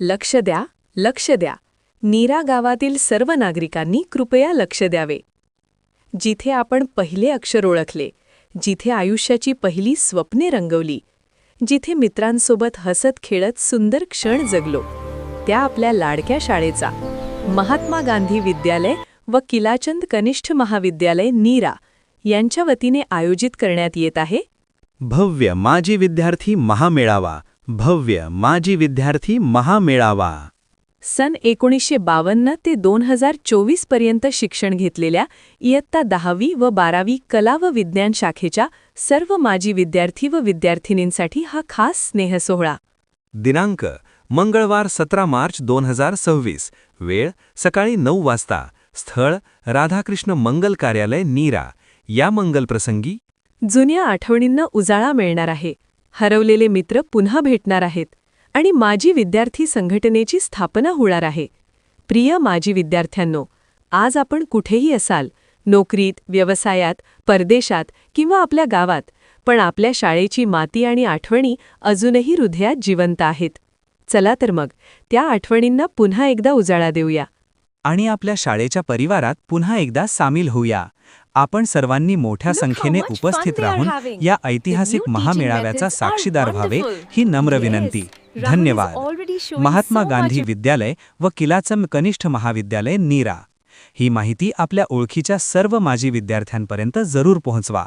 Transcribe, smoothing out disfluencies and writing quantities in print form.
लक्ष द्या, लक्ष द्या. नीरा गावातील सर्व नागरिकांनी कृपया लक्ष द्यावे. जिथे आपण पहिले अक्षर ओळखले, जिथे आयुष्याची पहिली स्वप्ने रंगवली, जिथे मित्रांसोबत हसत खेळत सुंदर क्षण जगलो, त्या आपल्या लाडक्या शाळेचा महात्मा गांधी विद्यालय व किलाचंद कनिष्ठ महाविद्यालय नीरा यांच्या वतीने आयोजित करण्यात येत आहे भव्य माजी विद्यार्थी महामेळावा. भव्य माजी विद्यार्थी महामेळावा. सन 1952 ते 2024 पर्यंत शिक्षण घेतलेल्या इयत्ता 10वी व 12वी कला व विज्ञान शाखेच्या सर्व माजी विद्यार्थी व विद्यार्थिनींसाठी हा खास स्नेहसोहळा. दिनांक मंगळवार 17 मार्च 2026. वेळ सकाळी 9 वाजता. स्थळ राधाकृष्ण मंगल कार्यालय नीरा. या मंगलप्रसंगी जुन्या आठवणींना उजाळा मिळणार आहे, हरवलेले मित्र पुन्हा भेटणार आहेत आणि माजी विद्यार्थी संघटनेची स्थापना होणार आहे. प्रिय माजी विद्यार्थ्यांनो, आज आपण कुठेही असाल, नोकरीत, व्यवसायात, परदेशात किंवा आपल्या गावात, पण आपल्या शाळेची माती आणि आठवणी अजूनही हृदयात जिवंत आहेत. चला तर मग त्या आठवणींना पुन्हा एकदा उजाळा देऊया आणि आपल्या शाळेच्या परिवारात पुन्हा एकदा सामील होऊया. आपण सर्वांनी मोठ्या संख्येने उपस्थित राहून या ऐतिहासिक महामेळाव्याचा साक्षीदार व्हावे ही नम्र विनंती. धन्यवाद. महात्मा गांधी विद्यालय व किलाचंद कनिष्ठ महाविद्यालय नीरा. ही माहिती आपल्या ओळखीच्या सर्व माजी विद्यार्थ्यांपर्यंत जरूर पोहोचवा.